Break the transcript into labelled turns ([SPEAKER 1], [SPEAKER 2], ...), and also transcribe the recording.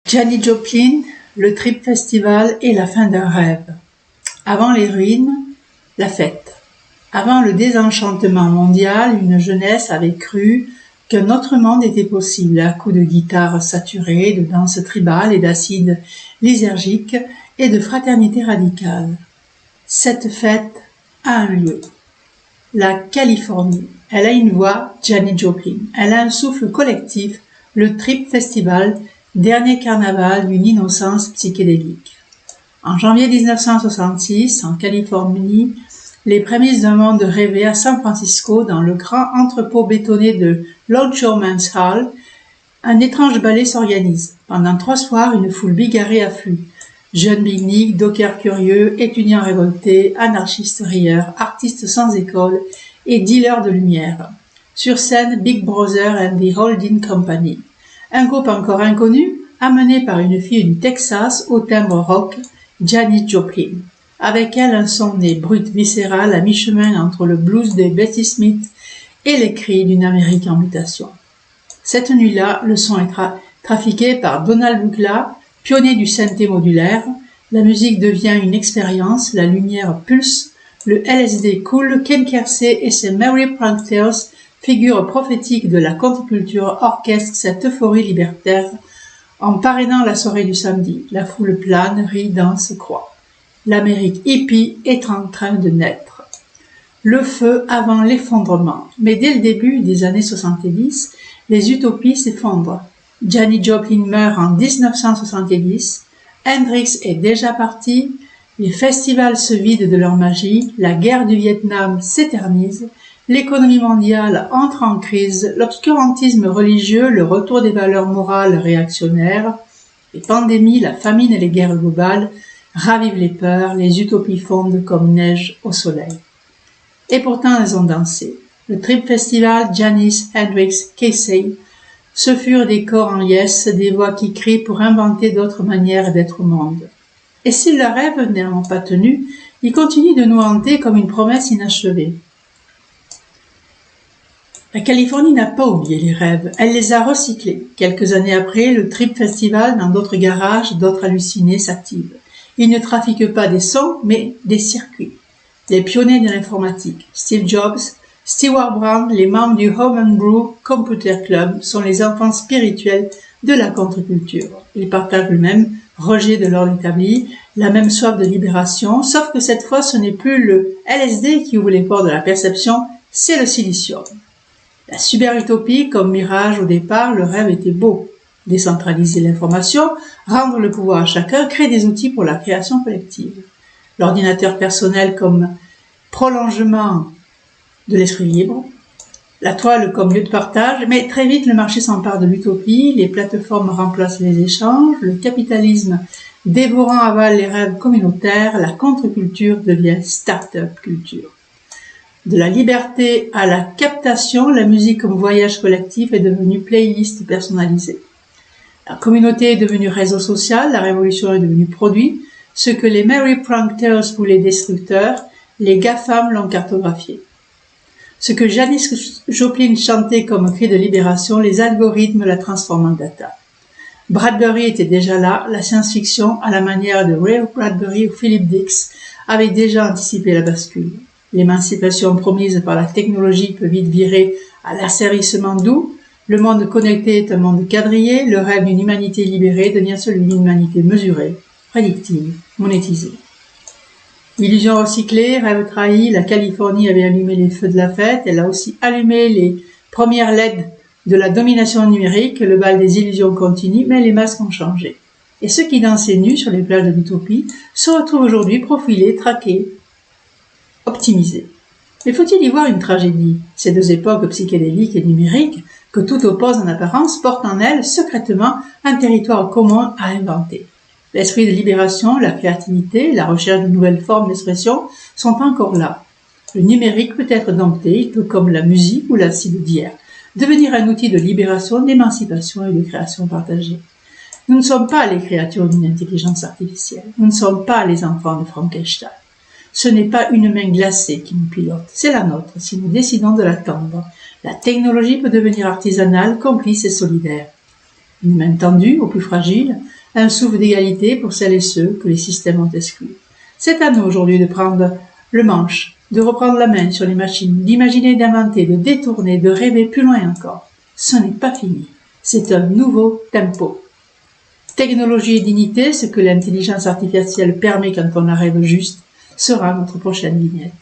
[SPEAKER 1] Janis Joplin, le Trip Festival et la fin d'un rêve. Avant les ruines, la fête. Avant le désenchantement mondial, une jeunesse avait cru qu'un autre monde était possible à coups de guitare saturée, de danse tribale et d'acide lysergique et de fraternité radicale. Cette fête a un lieu. La Californie. Elle a une voix, Janis Joplin. Elle a un souffle collectif, le Trip Festival, dernier carnaval d'une innocence psychédélique. En janvier 1966, en Californie, les prémices d'un monde rêvé à San Francisco, dans le grand entrepôt bétonné de Longshoremen's Hall, un étrange ballet s'organise. Pendant 3 soirs, une foule bigarrée afflue. Jeunes beatniks, dockers curieux, étudiants révoltés, anarchistes rieurs, artistes sans école et dealers de lumière. Sur scène, Big Brother and the Holding Company. Un groupe encore inconnu, amené par une fille du Texas au timbre rock, Janis Joplin. Avec elle, un son né brut, viscéral, à mi-chemin entre le blues de Bessie Smith et les cris d'une Amérique en mutation. Cette nuit-là, le son est trafiqué par Donald Bugla, pionnier du synthé modulaire. La musique devient une expérience, la lumière pulse, le LSD coule, Ken Kersey et ses Merry Pranksters, figure prophétique de la contre-culture, orchestre cette euphorie libertaire. En parrainant la soirée du samedi, la foule plane, rit, danse, croit. L'Amérique hippie est en train de naître. Le feu avant l'effondrement. Mais dès le début des années 70, les utopies s'effondrent. Janis Joplin meurt en 1970, Hendrix est déjà parti, les festivals se vident de leur magie, la guerre du Vietnam s'éternise, l'économie mondiale entre en crise, l'obscurantisme religieux, le retour des valeurs morales réactionnaires, les pandémies, la famine et les guerres globales ravivent les peurs, les utopies fondent comme neige au soleil. Et pourtant elles ont dansé. Le Trip Festival, Janis, Hendrix, Kersey, ce furent des corps en liesse, des voix qui crient pour inventer d'autres manières d'être au monde. Et si leurs rêves n'ont pas tenu, ils continuent de nous hanter comme une promesse inachevée. La Californie n'a pas oublié les rêves, elle les a recyclés. Quelques années après, le Trip Festival, dans d'autres garages, d'autres hallucinés s'activent. Ils ne trafiquent pas des sons, mais des circuits. Les pionniers de l'informatique, Steve Jobs, Stewart Brand, les membres du Homebrew Computer Club sont les enfants spirituels de la contre-culture. Ils partagent le même rejet de l'ordre établi, la même soif de libération, sauf que cette fois ce n'est plus le LSD qui ouvre les portes de la perception, c'est le silicium. La super-utopie, comme mirage au départ, le rêve était beau. Décentraliser l'information, rendre le pouvoir à chacun, créer des outils pour la création collective. L'ordinateur personnel comme prolongement de l'esprit libre, la toile comme lieu de partage, mais très vite le marché s'empare de l'utopie, les plateformes remplacent les échanges, le capitalisme dévorant avale les rêves communautaires, la contre-culture devient start-up culture. De la liberté à la captation, la musique comme voyage collectif est devenue playlist personnalisée. La communauté est devenue réseau social, la révolution est devenue produit, ce que les Merry Pranksters voulaient destructeurs, les GAFAM l'ont cartographié. Ce que Janis Joplin chantait comme cri de libération, les algorithmes la transforment en data. Bradbury était déjà là, la science-fiction, à la manière de Ray Bradbury ou Philip Dix, avait déjà anticipé la bascule. L'émancipation promise par la technologie peut vite virer à l'asservissement doux. Le monde connecté est un monde quadrillé. Le rêve d'une humanité libérée devient celui d'une humanité mesurée, prédictive, monétisée. Illusion recyclée, rêve trahi, la Californie avait allumé les feux de la fête. Elle a aussi allumé les premières LED de la domination numérique. Le bal des illusions continue, mais les masques ont changé. Et ceux qui dansaient nus sur les plages de l'utopie se retrouvent aujourd'hui profilés, traqués, optimisé. Mais faut-il y voir une tragédie? Ces deux époques psychédéliques et numériques, que tout oppose en apparence, portent en elles secrètement un territoire commun à inventer. L'esprit de libération, la créativité, la recherche de nouvelles formes d'expression sont encore là. Le numérique peut être dompté, il peut, comme la musique ou l'acide d'hier, devenir un outil de libération, d'émancipation et de création partagée. Nous ne sommes pas les créatures d'une intelligence artificielle. Nous ne sommes pas les enfants de Frankenstein. Ce n'est pas une main glacée qui nous pilote, c'est la nôtre si nous décidons de l'attendre. La technologie peut devenir artisanale, complice et solidaire. Une main tendue aux plus fragiles, un souffle d'égalité pour celles et ceux que les systèmes ont exclus. C'est à nous aujourd'hui de prendre le manche, de reprendre la main sur les machines, d'imaginer, d'inventer, de détourner, de rêver plus loin encore. Ce n'est pas fini. C'est un nouveau tempo. Technologie et dignité, ce que l'intelligence artificielle permet quand on la rêve juste, sera notre prochaine vignette.